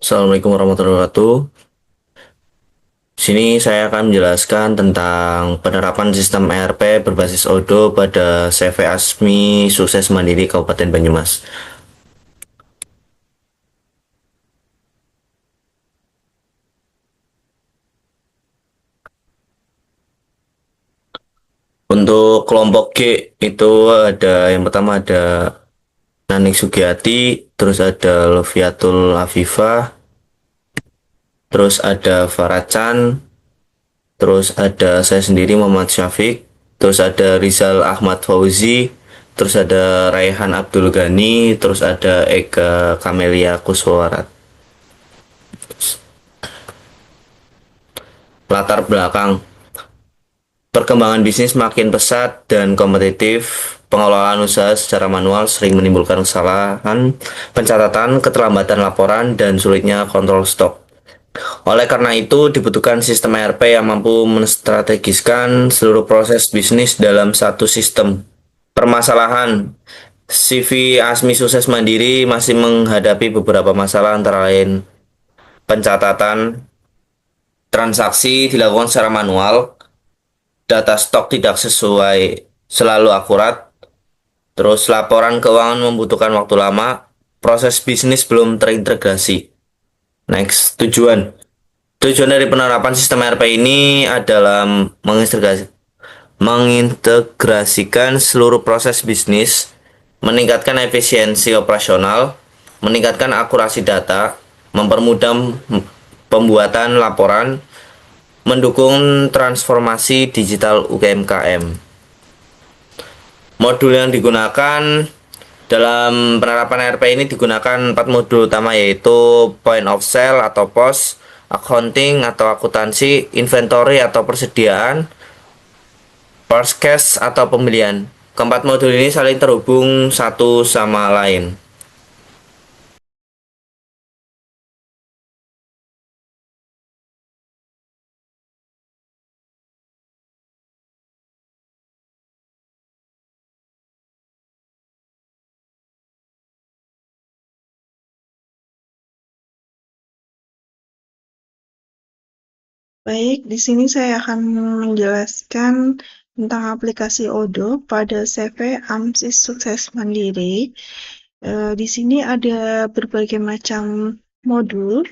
Assalamualaikum warahmatullahi wabarakatuh. Sini saya akan menjelaskan tentang penerapan sistem ERP berbasis Odoo pada CV Asmi Sukses Mandiri Kabupaten Banyumas. Untuk kelompok G itu ada yang pertama ada Nanik Sugiyati, terus ada Loviatul Afifah, terus ada Faracan, terus ada saya sendiri Muhammad Syafiq, terus ada Rizal Ahmad Fauzi, terus ada Raihan Abdul Ghani, terus ada Eka Kamelia Kuswarat. Latar belakang perkembangan bisnis makin pesat dan kompetitif. Pengelolaan usaha secara manual sering menimbulkan kesalahan, pencatatan, keterlambatan laporan, dan sulitnya kontrol stok. Oleh karena itu, dibutuhkan sistem ERP yang mampu menstrategiskan seluruh proses bisnis dalam satu sistem. Permasalahan CV Asmi Sukses Mandiri masih menghadapi beberapa masalah antara lain pencatatan transaksi dilakukan secara manual, data stok tidak sesuai selalu akurat, terus laporan keuangan membutuhkan waktu lama, proses bisnis belum terintegrasi. Next, tujuan. Tujuan dari penerapan sistem ERP ini adalah mengintegrasikan seluruh proses bisnis, meningkatkan efisiensi operasional, meningkatkan akurasi data, mempermudah pembuatan laporan, mendukung transformasi digital UMKM. Modul yang digunakan dalam penerapan ERP ini digunakan 4 modul utama yaitu point of sale atau POS, accounting atau akuntansi, inventory atau persediaan, forecast atau pembelian. Keempat modul ini saling terhubung satu sama lain. Baik, di sini saya akan menjelaskan tentang aplikasi Odoo pada CV AMSIS Sukses Mandiri. Di sini ada berbagai macam modul.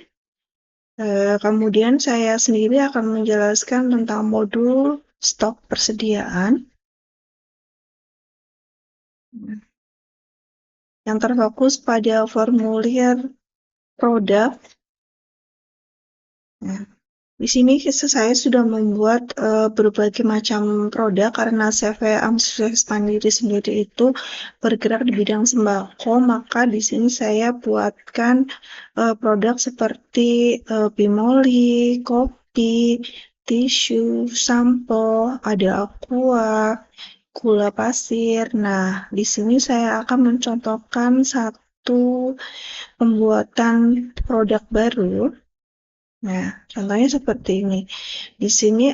Kemudian saya sendiri akan menjelaskan tentang modul stok persediaan yang terfokus pada formulir produk. Nah, di sini saya sudah membuat berbagai macam produk karena CV Sukses Mandiri sendiri itu bergerak di bidang sembako, maka di sini saya buatkan produk seperti bimoli, kopi, tisu, sampo, ada aqua, gula pasir. Nah, di sini saya akan mencontohkan satu pembuatan produk baru. Nah, contohnya seperti ini. Di sini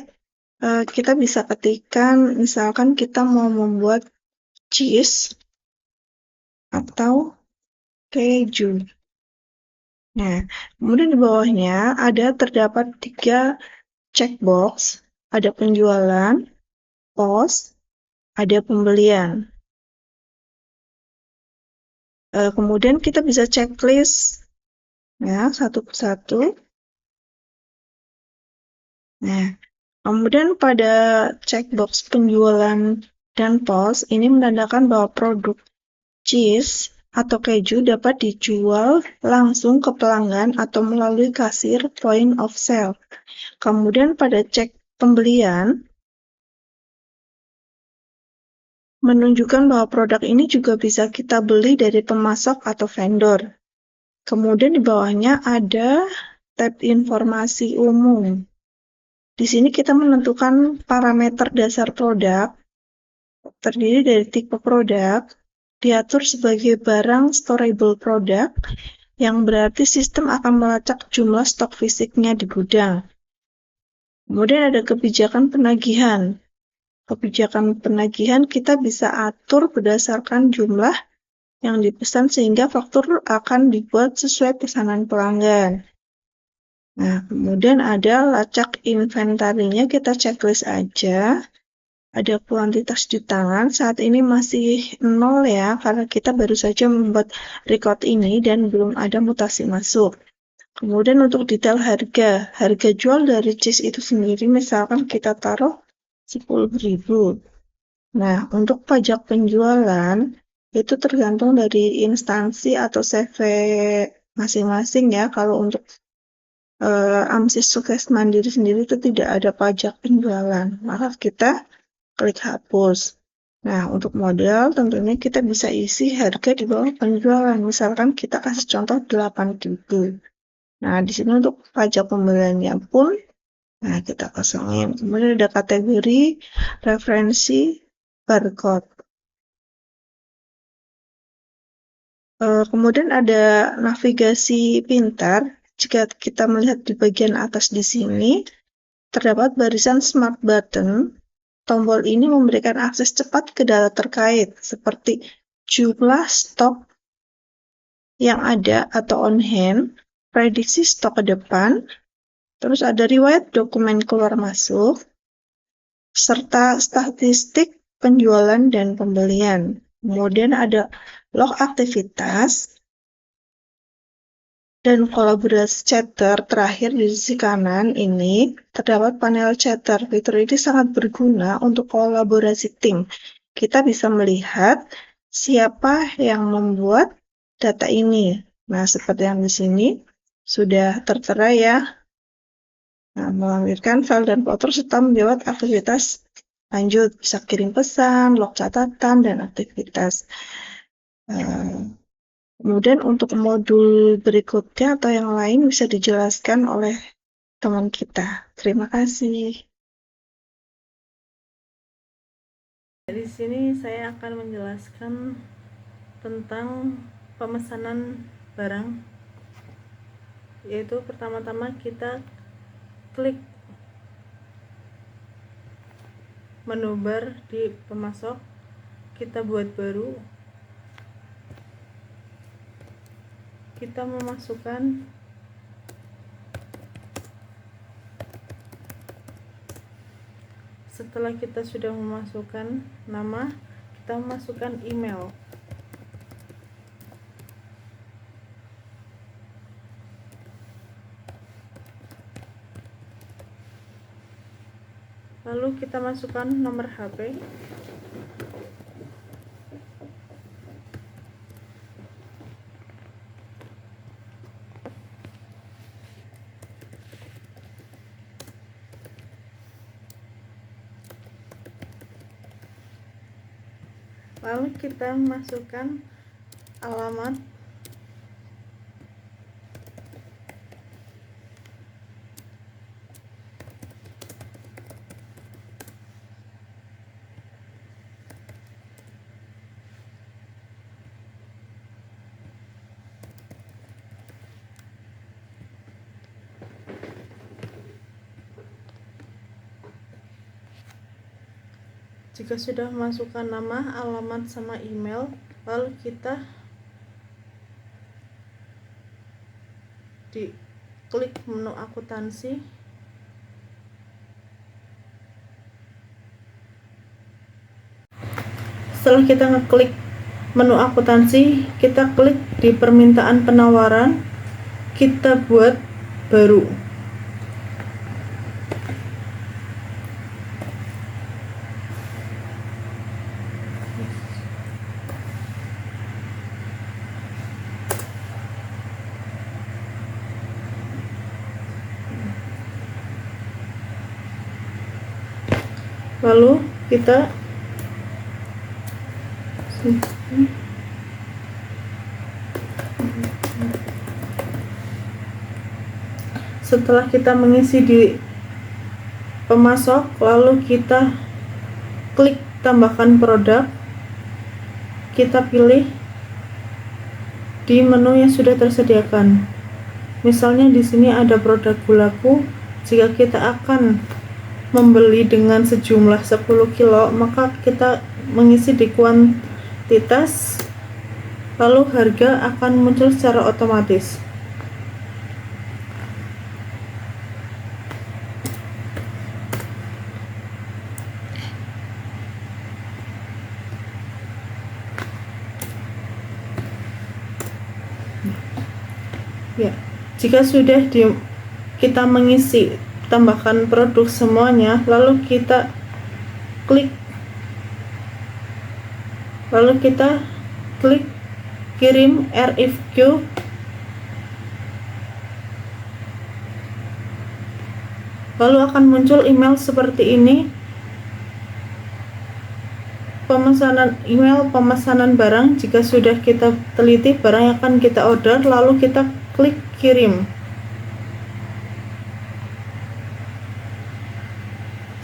kita bisa ketikkan, misalkan kita mau membuat cheese atau keju. Nah, kemudian di bawahnya terdapat 3 checkbox, ada penjualan, pos, ada pembelian. Kemudian kita bisa checklist ya satu persatu. Nah, kemudian pada checkbox penjualan dan pos ini menandakan bahwa produk cheese atau keju dapat dijual langsung ke pelanggan atau melalui kasir point of sale. Kemudian pada cek pembelian menunjukkan bahwa produk ini juga bisa kita beli dari pemasok atau vendor. Kemudian di bawahnya ada tab informasi umum. Di sini kita menentukan parameter dasar produk, terdiri dari tipe produk, diatur sebagai barang storable product, yang berarti sistem akan melacak jumlah stok fisiknya di gudang. Kemudian ada kebijakan penagihan. Kebijakan penagihan kita bisa atur berdasarkan jumlah yang dipesan sehingga faktur akan dibuat sesuai pesanan pelanggan. Nah, kemudian ada lacak inventarinya, kita checklist aja. Ada kuantitas di tangan, saat ini masih 0 ya, karena kita baru saja membuat record ini dan belum ada mutasi masuk. Kemudian untuk detail harga jual dari cheese itu sendiri misalkan kita taruh 10.000. Nah, untuk pajak penjualan itu tergantung dari instansi atau CV masing-masing ya. Kalau untuk AMSIS Sukses Mandiri sendiri itu tidak ada pajak penjualan, maka kita klik hapus. Nah, untuk modal tentunya kita bisa isi harga di bawah penjualan. Misalkan kita kasih contoh 8.000. Nah, di sini untuk pajak pembeliannya pun, nah kita kosongin. Kemudian ada kategori, referensi, barcode. Kemudian ada navigasi pintar. Jika kita melihat di bagian atas di sini, terdapat barisan smart button. Tombol ini memberikan akses cepat ke data terkait, seperti jumlah stok yang ada atau on hand, prediksi stok ke depan, terus ada riwayat dokumen keluar masuk, serta statistik penjualan dan pembelian. Kemudian ada log aktivitas dan kolaborasi chatter. Terakhir di sisi kanan ini terdapat panel chatter. Fitur ini sangat berguna untuk kolaborasi tim. Kita bisa melihat siapa yang membuat data ini. Nah, seperti yang di sini sudah tertera ya. Nah, melampirkan file dan foto serta menjawab aktivitas lanjut. Bisa kirim pesan, log catatan, dan aktivitas. Kemudian untuk modul berikutnya atau yang lain bisa dijelaskan oleh teman kita. Terima kasih. Di sini saya akan menjelaskan tentang pemesanan barang, yaitu pertama-tama kita klik menu bar di pemasok, kita buat baru, kita memasukkan setelah kita sudah memasukkan nama, kita memasukkan email. Lalu kita masukkan nomor HP. Lalu kita masukkan alamat, jika sudah masukkan nama, alamat, sama email, lalu kita klik menu akuntansi. Setelah kita ngeklik menu akuntansi, kita klik di permintaan penawaran, kita buat baru. Lalu kita setelah kita mengisi di pemasok, lalu kita klik tambahkan produk, kita pilih di menu yang sudah tersediakan. Misalnya di sini ada produk gulaku. Jika kita akan membeli dengan sejumlah 10 kilo, maka kita mengisi di kuantitas, lalu harga akan muncul secara otomatis. Jika sudah kita mengisi tambahkan produk semuanya, lalu kita klik kirim RFQ. Lalu akan muncul email seperti ini, email pemesanan barang. Jika sudah kita teliti barang yang akan kita order, lalu kita klik kirim.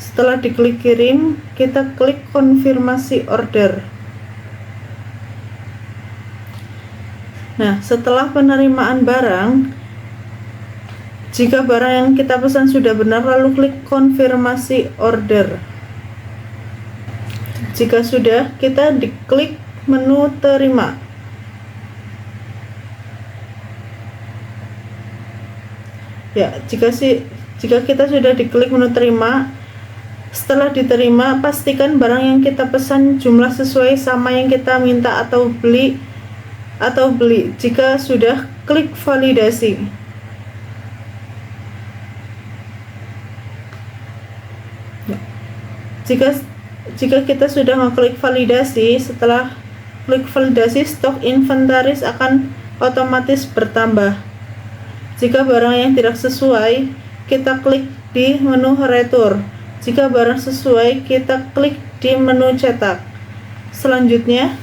Setelah diklik kirim, kita klik konfirmasi order. Nah, setelah penerimaan barang, jika barang yang kita pesan sudah benar, lalu klik konfirmasi order. Jika sudah, kita diklik menu terima. Ya, jika kita sudah diklik menu terima, setelah diterima, pastikan barang yang kita pesan jumlah sesuai sama yang kita minta atau beli. Jika sudah, klik validasi. Jika kita sudah mengklik validasi, setelah klik validasi, stok inventaris akan otomatis bertambah. Jika barang yang tidak sesuai, kita klik di menu retur. Jika barang sesuai, kita klik di menu cetak. Selanjutnya,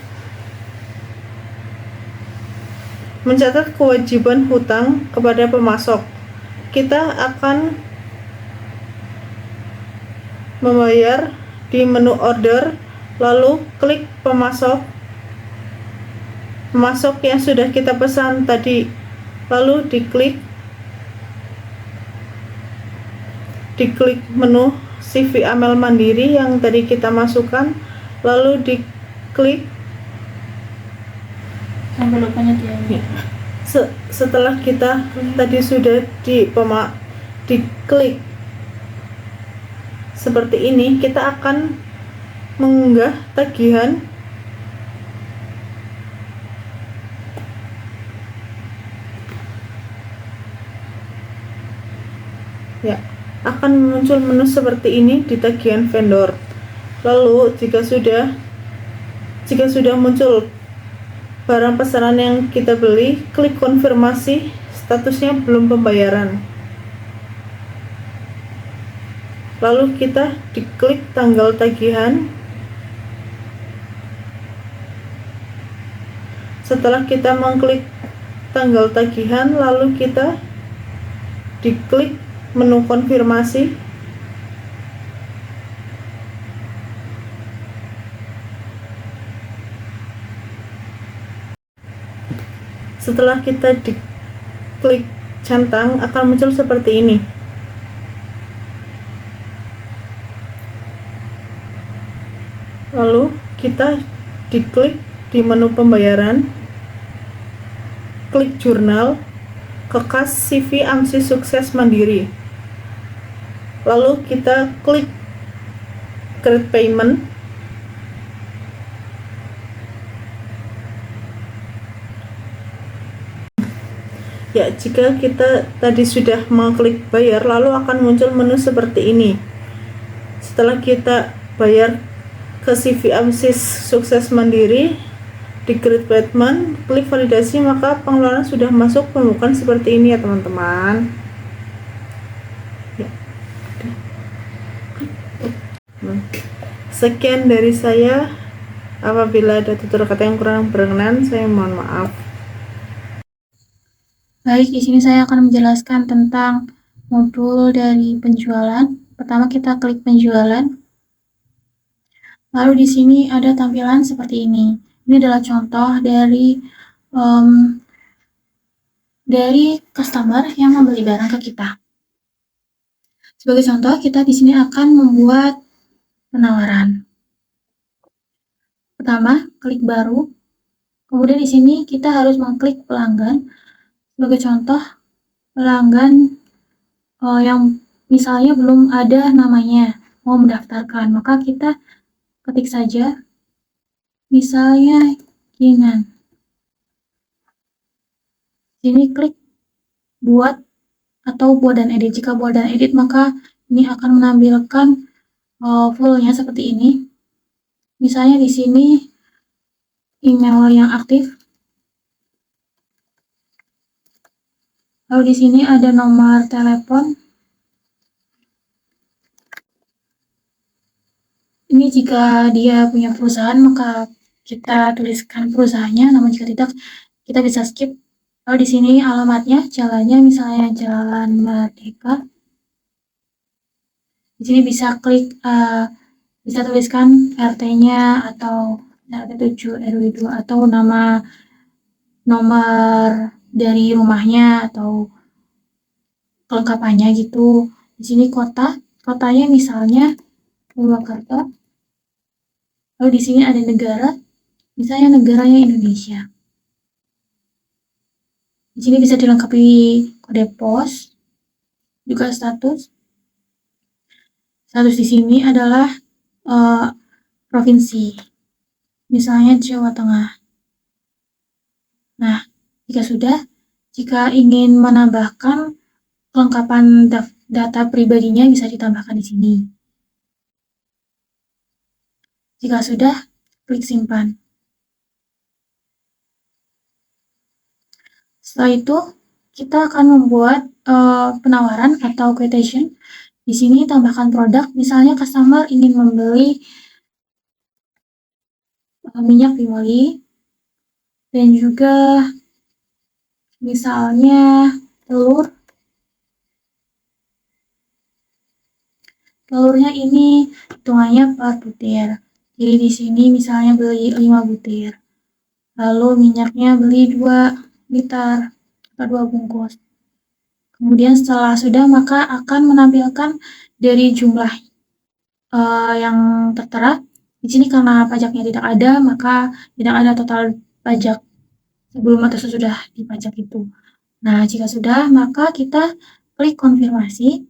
mencatat kewajiban hutang kepada pemasok. Kita akan membayar di menu order, lalu klik pemasok yang sudah kita pesan tadi, lalu diklik menu CV Amel Mandiri yang tadi kita masukkan, lalu diklik sampai lupanya dia. Setelah kita tadi sudah diklik seperti ini, kita akan mengunggah tagihan ya, akan muncul menu seperti ini di tagihan vendor. Lalu jika sudah muncul barang pesanan yang kita beli, klik konfirmasi, statusnya belum pembayaran. Lalu kita diklik tanggal tagihan. Setelah kita mengklik tanggal tagihan, lalu kita diklik menu konfirmasi. Setelah kita diklik centang, akan muncul seperti ini. Lalu kita diklik di menu pembayaran, klik jurnal, kekas CV AMSI Sukses Mandiri. Lalu kita klik create payment. Ya, jika kita tadi sudah mengklik bayar, lalu akan muncul menu seperti ini. Setelah kita bayar ke CV AMSI Sukses Mandiri, di create payment, klik validasi, maka pengeluaran sudah masuk pembukaan seperti ini ya teman-teman. Ya. Sekian dari saya. Apabila ada tutur kata yang kurang berkenan, saya mohon maaf. Baik, di sini saya akan menjelaskan tentang modul dari penjualan. Pertama kita klik penjualan. Lalu di sini ada tampilan seperti ini. Ini adalah contoh dari customer yang membeli barang ke kita. Sebagai contoh, kita di sini akan membuat penawaran. Pertama, klik baru. Kemudian di sini kita harus mengklik pelanggan. Sebagai contoh, pelanggan yang misalnya belum ada namanya, mau mendaftarkan, maka kita ketik saja, misalnya Kinan. Sini klik buat atau buat dan edit. Jika buat dan edit, maka ini akan menampilkan fullnya seperti ini. Misalnya di sini email yang aktif. Lalu di sini ada nomor telepon. Ini jika dia punya perusahaan, maka kita tuliskan perusahaannya, namun jika tidak, kita bisa skip. Lalu di sini alamatnya, jalannya misalnya Jalan Merdeka. Di sini bisa klik, bisa tuliskan RT-nya atau RT 7 RW 2 atau nama nomor dari rumahnya atau kelengkapannya gitu. Di sini kotanya misalnya Purwakarta. Lalu di sini ada negara, misalnya negaranya Indonesia. Di sini bisa dilengkapi kode pos, juga status. Status di sini adalah provinsi, misalnya Jawa Tengah. Nah, jika ingin menambahkan kelengkapan data pribadinya bisa ditambahkan di sini. Jika sudah, klik simpan. Setelah itu, kita akan membuat penawaran atau quotation. Di sini tambahkan produk, misalnya customer ingin membeli minyak bimoli dan juga misalnya telurnya ini hitungannya per butir. Jadi di sini misalnya beli 5 butir. Lalu minyaknya beli 2 liter atau 2 bungkus. Kemudian setelah sudah, maka akan menampilkan dari jumlah yang tertera. Di sini karena pajaknya tidak ada, maka tidak ada total pajak sebelum atau sesudah dipajak itu. Nah, jika sudah, maka kita klik konfirmasi.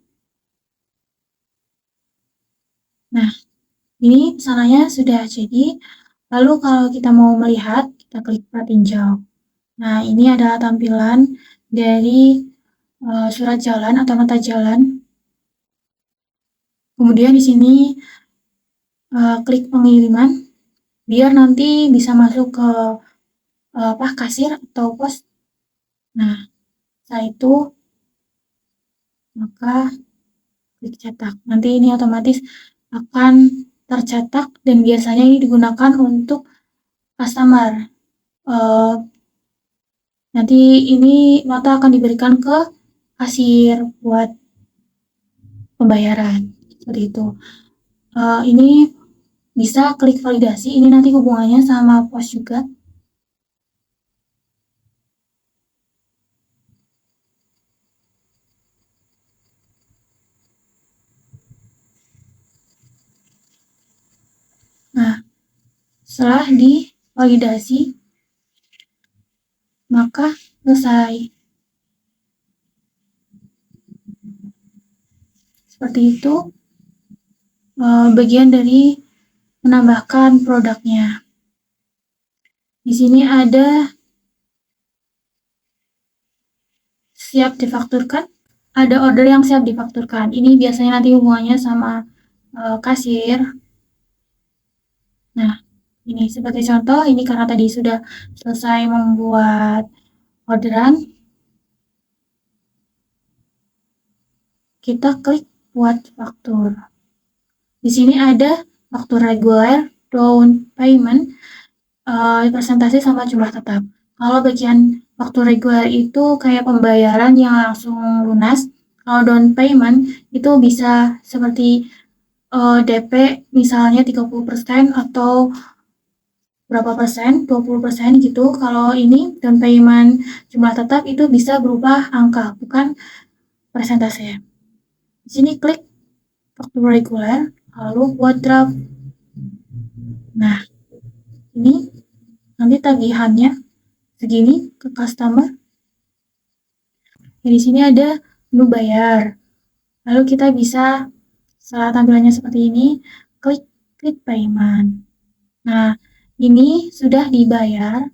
Nah, ini pesanannya sudah jadi. Lalu kalau kita mau melihat, kita klik pratinjau. Nah, ini adalah tampilan dari surat jalan atau nota jalan. Kemudian di sini klik pengiriman, biar nanti bisa masuk ke kasir atau pos. Nah, setelah itu maka klik cetak. Nanti ini otomatis akan tercetak dan biasanya ini digunakan untuk customer. Nanti ini nota akan diberikan ke kasir buat pembayaran seperti itu. Ini bisa klik validasi. Ini nanti hubungannya sama pos juga. Nah, setelah divalidasi, maka selesai. Seperti itu bagian dari menambahkan produknya. Di sini ada siap difakturkan, ada order yang siap difakturkan. Ini biasanya nanti hubungannya sama kasir. Nah, ini sebagai contoh, ini karena tadi sudah selesai membuat orderan, kita klik buat faktur. Di sini ada faktur reguler, down payment, presentasi sama jumlah tetap. Kalau bagian faktur reguler itu kayak pembayaran yang langsung lunas. Kalau down payment itu bisa seperti DP misalnya 30% atau berapa persen, 20% gitu. Kalau ini down payment jumlah tetap itu bisa berupa angka, bukan persentase. Di sini klik faktur reguler, lalu buat draft. Nah, ini nanti tagihannya segini ke customer. Di sini ada menu bayar. Lalu kita bisa setelah tampilannya seperti ini, klik payment. Nah, ini sudah dibayar.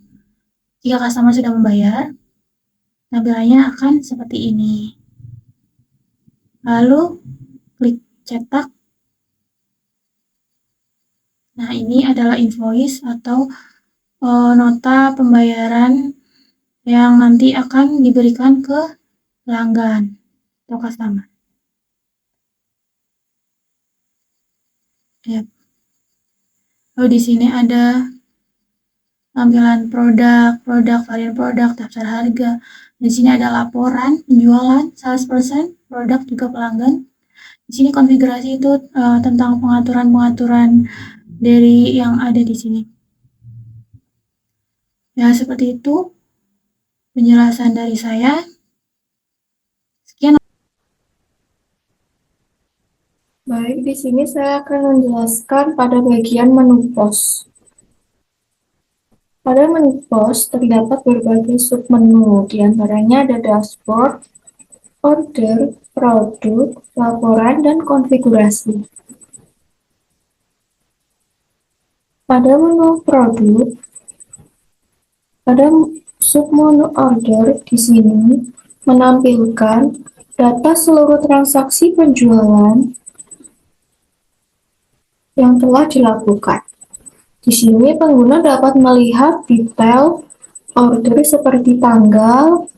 Jika customer sudah membayar, Tampilannya akan seperti ini. Lalu klik cetak. Nah, ini adalah invoice atau nota pembayaran yang nanti akan diberikan ke pelanggan atau customer. Ya. Lalu di sini ada tampilan produk, varian produk, daftar harga. Di sini ada laporan, penjualan, salesperson, produk juga pelanggan. Di sini konfigurasi itu tentang pengaturan-pengaturan dari yang ada di sini. Ya, seperti itu penjelasan dari saya. Sekian. Baik, di sini saya akan menjelaskan pada bagian menu pos. Pada menu pos terdapat berbagai submenu, di antaranya ada dashboard, order, produk, laporan, dan konfigurasi. Pada menu produk, pada submenu order di sini menampilkan data seluruh transaksi penjualan yang telah dilakukan. Di sini pengguna dapat melihat detail order seperti tanggal,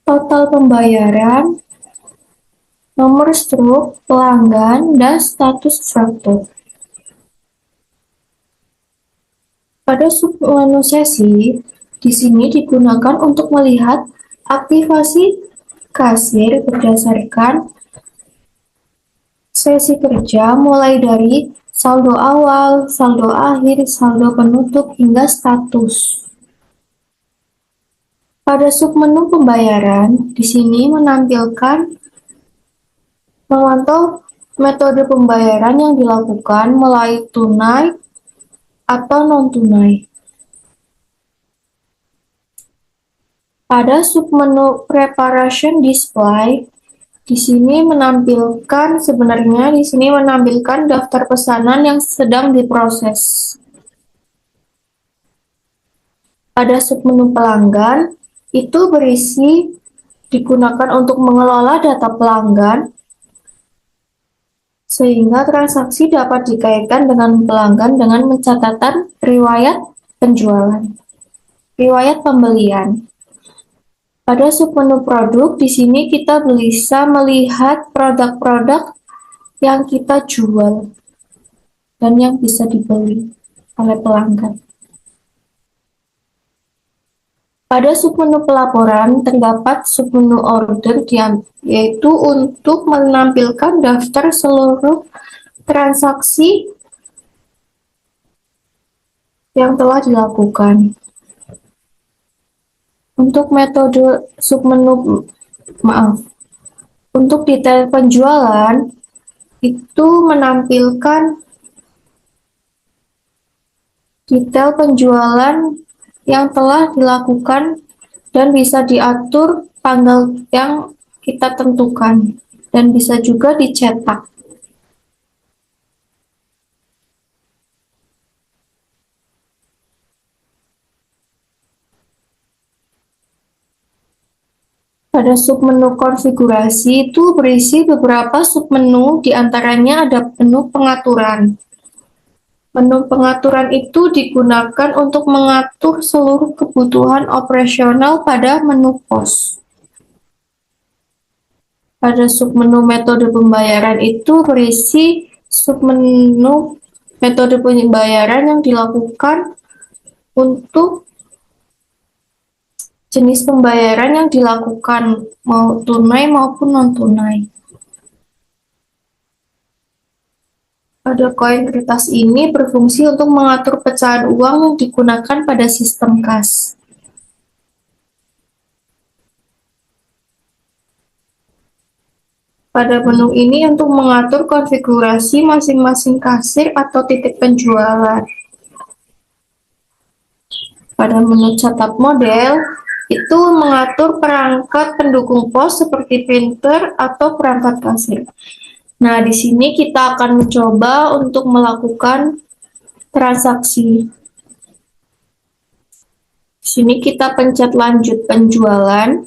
total pembayaran, nomor struk, pelanggan, dan status faktur. Pada submenu sesi, di sini digunakan untuk melihat aktivasi kasir berdasarkan sesi kerja mulai dari saldo awal, saldo akhir, saldo penutup, hingga status. Pada submenu pembayaran, di sini memantau metode pembayaran yang dilakukan melalui tunai atau non-tunai. Pada submenu preparation display, di sini menampilkan daftar pesanan yang sedang diproses. Pada submenu pelanggan, itu digunakan untuk mengelola data pelanggan, sehingga transaksi dapat dikaitkan dengan pelanggan dengan pencatatan riwayat penjualan, riwayat pembelian. Pada submenu produk, di sini kita bisa melihat produk-produk yang kita jual dan yang bisa dibeli oleh pelanggan. Pada submenu pelaporan terdapat submenu order yaitu untuk menampilkan daftar seluruh transaksi yang telah dilakukan. Untuk detail penjualan itu menampilkan detail penjualan yang telah dilakukan dan bisa diatur tanggal yang kita tentukan dan bisa juga dicetak. Pada submenu konfigurasi itu berisi beberapa submenu, di antaranya ada menu pengaturan. Menu pengaturan itu digunakan untuk mengatur seluruh kebutuhan operasional pada menu pos. Pada submenu metode pembayaran itu berisi submenu metode pembayaran yang dilakukan untuk jenis pembayaran yang dilakukan, mau tunai maupun non-tunai. Pada koin kertas ini berfungsi untuk mengatur pecahan uang yang digunakan pada sistem kas. Pada menu ini untuk mengatur konfigurasi masing-masing kasir atau titik penjualan. Pada menu catat model, itu mengatur perangkat pendukung pos seperti printer atau perangkat kasir. Nah, di sini kita akan mencoba untuk melakukan transaksi. Di sini kita pencet lanjut penjualan.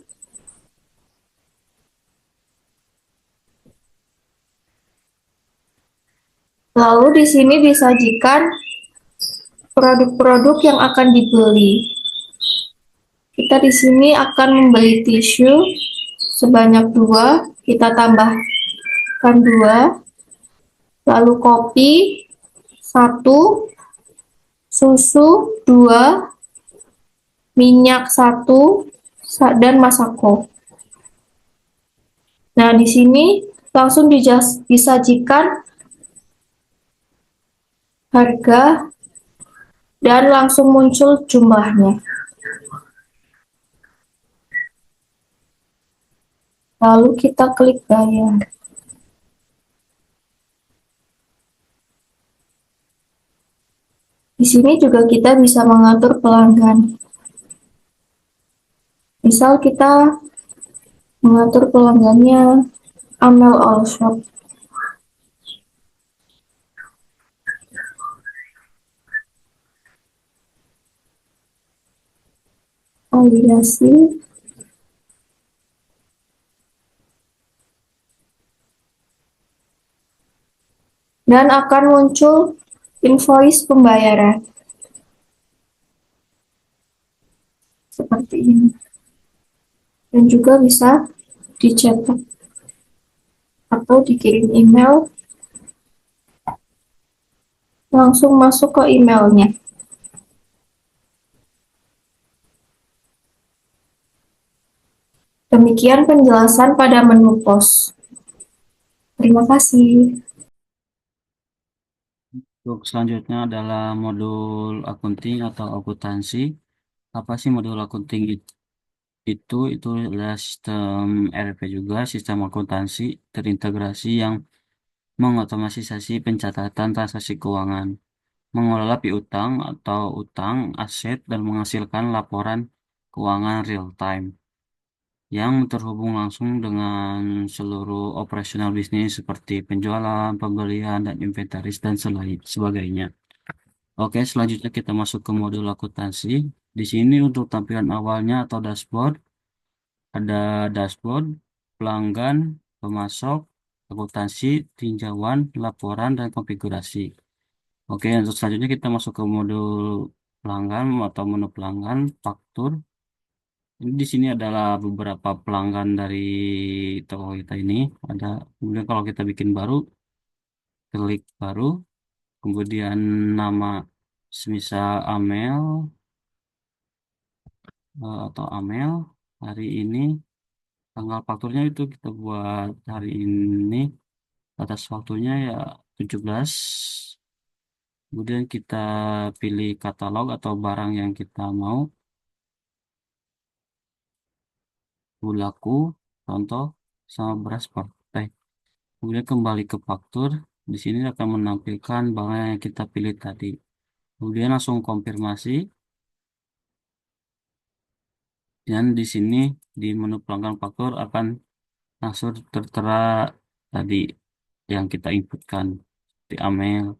Lalu di sini disajikan produk-produk yang akan dibeli. Kita di sini akan membeli tisu sebanyak 2, kita tambahkan 2, lalu kopi 1, susu 2, minyak 1, dan masako. Nah, di sini langsung disajikan harga dan langsung muncul jumlahnya. Lalu kita klik bayar. Di sini juga kita bisa mengatur pelanggan. Misal kita mengatur pelanggannya Amel All Shop. Validasi. Dan akan muncul invoice pembayaran. Seperti ini. Dan juga bisa dicetak atau dikirim email, langsung masuk ke emailnya. Demikian penjelasan pada menu pos. Terima kasih. Untuk selanjutnya adalah modul akunting atau akuntansi. Apa sih modul akunting itu adalah sistem ERP juga, sistem akuntansi terintegrasi yang mengotomatisasi pencatatan transaksi keuangan, mengelola piutang atau utang, aset, dan menghasilkan laporan keuangan real time yang terhubung langsung dengan seluruh operasional bisnis seperti penjualan, pembelian, dan inventaris, dan sebagainya. Oke, selanjutnya kita masuk ke modul akuntansi. Di sini untuk tampilan awalnya atau dashboard, ada dashboard, pelanggan, pemasok, akuntansi, tinjauan, laporan, dan konfigurasi. Oke, untuk selanjutnya kita masuk ke modul pelanggan atau menu pelanggan, faktur. Ini di sini adalah beberapa pelanggan dari toko kita ini. Ada, kemudian kalau kita bikin baru, klik baru, kemudian nama semisal Amel atau Amel hari ini, tanggal fakturnya itu kita buat hari ini, atas waktunya ya 17. Kemudian kita pilih katalog atau barang yang kita mau, laku, contoh, sama beras partai. Kemudian kembali ke faktur, di sini akan menampilkan barang yang kita pilih tadi. Kemudian langsung konfirmasi, dan di sini di menu pelanggan faktur akan langsung tertera tadi yang kita inputkan di Amel,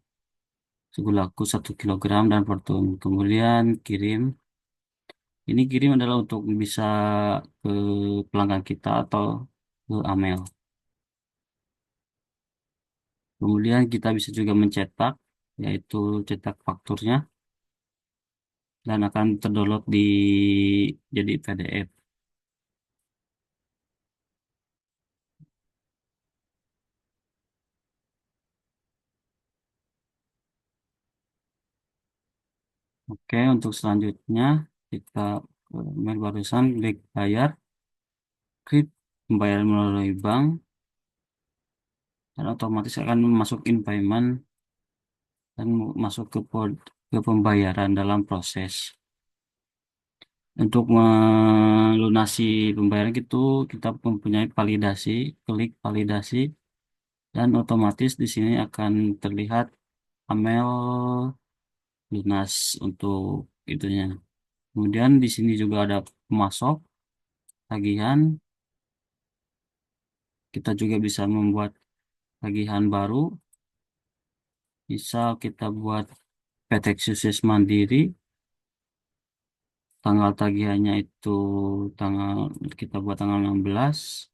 segulaku 1 kilogram dan per ton. Kemudian kirim. Ini kirim adalah untuk bisa ke pelanggan kita atau ke Amel. Kemudian kita bisa juga mencetak, yaitu cetak fakturnya, dan akan terdownload jadi PDF. Oke, untuk selanjutnya kita menu barusan klik bayar, klik pembayaran melalui bank, dan otomatis akan masukin payment dan masuk ke pembayaran dalam proses. Untuk melunasi pembayaran itu kita mempunyai validasi, klik validasi, dan otomatis di sini akan terlihat Amel lunas untuk itunya. Kemudian di sini juga ada pemasok, tagihan. Kita juga bisa membuat tagihan baru. Misal kita buat PT Sukses Mandiri. tanggal tagihannya itu kita buat tanggal 16,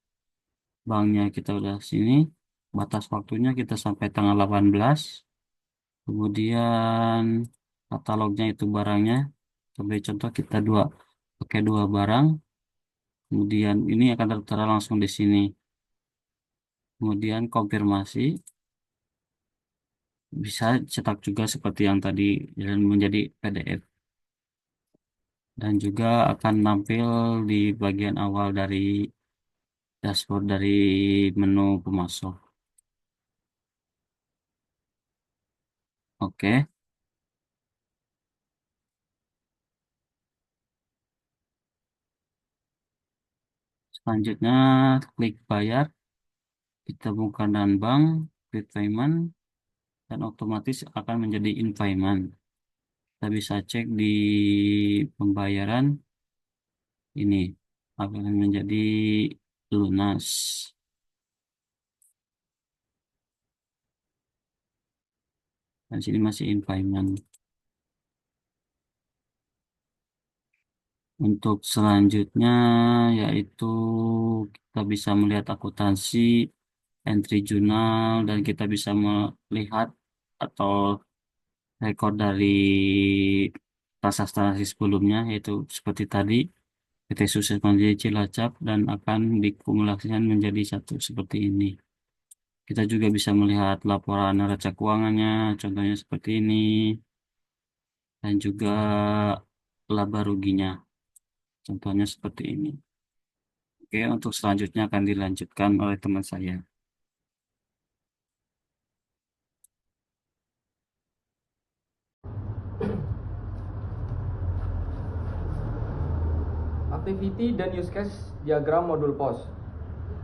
banknya kita udah sini, batas waktunya kita sampai tanggal 18, kemudian katalognya itu barangnya, sebagai contoh kita pakai 2 barang, kemudian ini akan tertera langsung di sini, kemudian konfirmasi, bisa cetak juga seperti yang tadi dan menjadi PDF, dan juga akan tampil di bagian awal dari dashboard dari menu pemasok. Oke. Selanjutnya klik bayar, kita buka dan bank, klik payment, dan otomatis akan menjadi in payment. Kita bisa cek di pembayaran ini akan menjadi lunas. Dan sini masih in payment. Untuk selanjutnya yaitu kita bisa melihat akuntansi, entry jurnal, dan kita bisa melihat atau rekor dari transaksi sebelumnya, yaitu seperti tadi PT Sukses Mandiri Cilacap, dan akan dikumulasikan menjadi satu seperti ini. Kita juga bisa melihat laporan neraca keuangannya, contohnya seperti ini, dan juga laba ruginya, contohnya seperti ini. Oke, untuk selanjutnya akan dilanjutkan oleh teman saya. Activity dan use case diagram modul POS.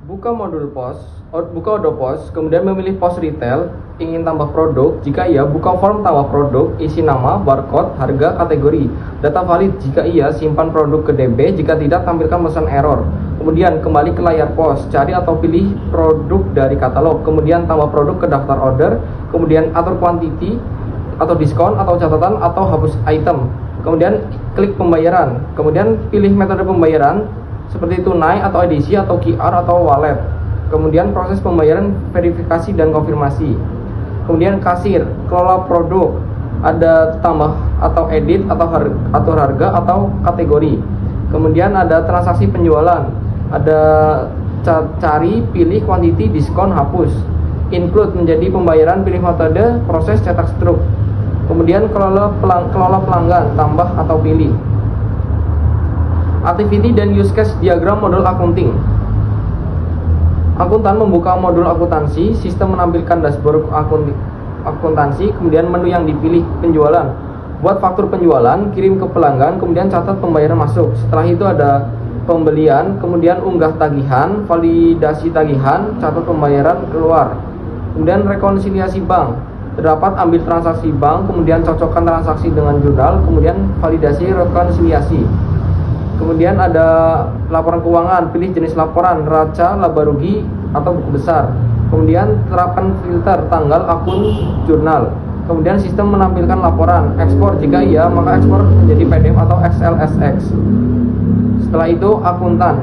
Buka modul POS, buka Odo POS, kemudian memilih POS retail, ingin tambah produk, jika iya buka form tambah produk, isi nama, barcode, harga, kategori, data valid, jika iya simpan produk ke DB, jika tidak tampilkan pesan error. Kemudian kembali ke layar POS, cari atau pilih produk dari katalog, kemudian tambah produk ke daftar order, kemudian atur quantity atau diskon atau catatan atau hapus item. Kemudian klik pembayaran, kemudian pilih metode pembayaran seperti tunai atau edisi atau QR atau wallet. Kemudian proses pembayaran, verifikasi dan konfirmasi. Kemudian kasir, kelola produk, ada tambah atau edit atau atur harga atau kategori. Kemudian ada transaksi penjualan, ada cari, pilih quantity, diskon, hapus. Include menjadi pembayaran, pilih metode, proses, cetak struk. Kemudian kelola pelanggan, tambah atau pilih. Activity dan use case diagram modul akunting. Akuntan membuka modul akuntansi, sistem menampilkan dashboard akuntansi, kemudian menu yang dipilih penjualan. Buat faktur penjualan, kirim ke pelanggan, kemudian catat pembayaran masuk. Setelah itu ada pembelian, kemudian unggah tagihan, validasi tagihan, catat pembayaran keluar. Kemudian rekonsiliasi bank. Terdapat ambil transaksi bank, kemudian cocokkan transaksi dengan jurnal, kemudian validasi rekonsiliasi. Kemudian ada laporan keuangan, pilih jenis laporan, neraca, laba rugi, atau buku besar. Kemudian terapkan filter tanggal akun jurnal. Kemudian sistem menampilkan laporan, ekspor jika iya maka ekspor menjadi PDF atau XLSX. Setelah itu akuntan.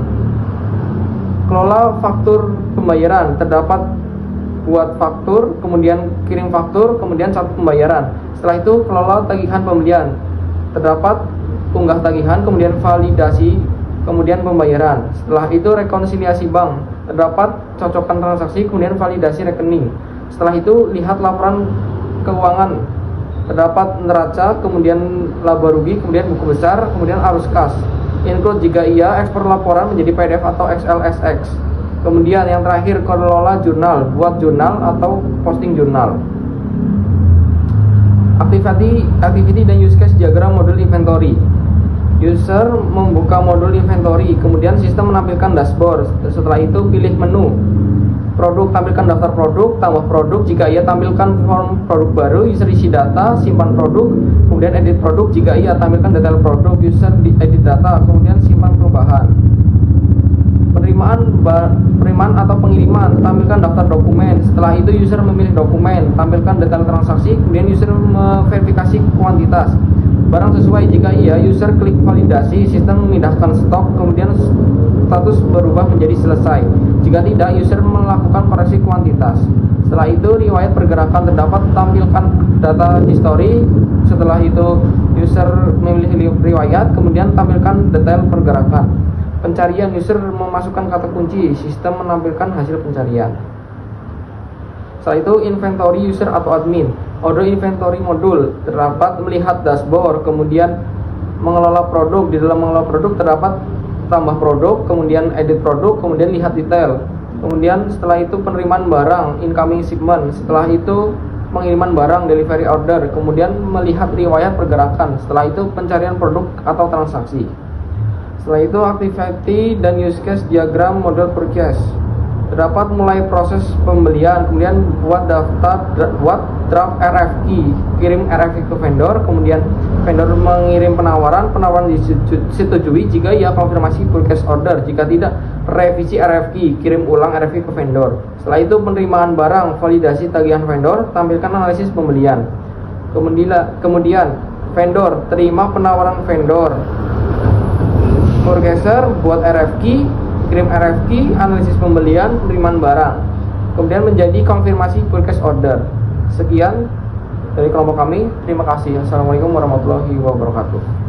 Kelola faktur pembayaran, terdapat buat faktur, kemudian kirim faktur, kemudian catat pembayaran. Setelah itu kelola tagihan pembelian, terdapat unggah tagihan, kemudian validasi, kemudian pembayaran. Setelah itu rekonsiliasi bank, terdapat cocokkan transaksi, kemudian validasi rekening. Setelah itu lihat laporan keuangan, terdapat neraca, kemudian laba rugi, kemudian buku besar, kemudian arus kas. Include jika iya, ekspor laporan menjadi PDF atau XLSX. Kemudian yang terakhir kelola jurnal, buat jurnal atau posting jurnal. Activity dan use case diagram modul inventory. User membuka modul inventory, kemudian sistem menampilkan dashboard. Setelah itu pilih menu. Produk, tampilkan daftar produk, tambah produk, jika iya tampilkan form produk baru, user isi data, simpan produk, kemudian edit produk, jika iya tampilkan detail produk, user edit data, kemudian simpan perubahan. Penerimaan atau pengiriman, tampilkan daftar dokumen. Setelah itu user memilih dokumen, tampilkan detail transaksi, kemudian user memverifikasi kuantitas. barang sesuai. Jika iya, user klik validasi, sistem memindahkan stok, kemudian status berubah menjadi selesai. Jika tidak, user melakukan koreksi kuantitas. Setelah itu, riwayat pergerakan terdapat, tampilkan data history. Setelah itu, user memilih riwayat, kemudian tampilkan detail pergerakan. Pencarian, user memasukkan kata kunci, sistem menampilkan hasil pencarian. Setelah itu, inventory user atau admin. Order inventory modul terdapat melihat dashboard, kemudian mengelola produk. Di dalam mengelola produk terdapat tambah produk, kemudian edit produk, kemudian lihat detail. Kemudian setelah itu penerimaan barang, incoming shipment. Setelah itu pengiriman barang, delivery order. Kemudian melihat riwayat pergerakan. Setelah itu pencarian produk atau transaksi. Setelah itu activity dan use case diagram model purchase. Terdapat mulai proses pembelian, kemudian buat draft RFQ, kirim RFQ ke vendor, kemudian vendor mengirim penawaran disetujui, jika iya konfirmasi purchase order, jika tidak revisi RFQ, kirim ulang RFQ ke vendor. Setelah itu penerimaan barang, validasi tagihan vendor, tampilkan analisis pembelian. Kemudian vendor, terima penawaran vendor. Purchaser buat RFQ, kirim RFQ, analisis pembelian, penerimaan barang, kemudian menjadi konfirmasi purchase order. Sekian dari kelompok kami. Terima kasih. Assalamualaikum warahmatullahi wabarakatuh.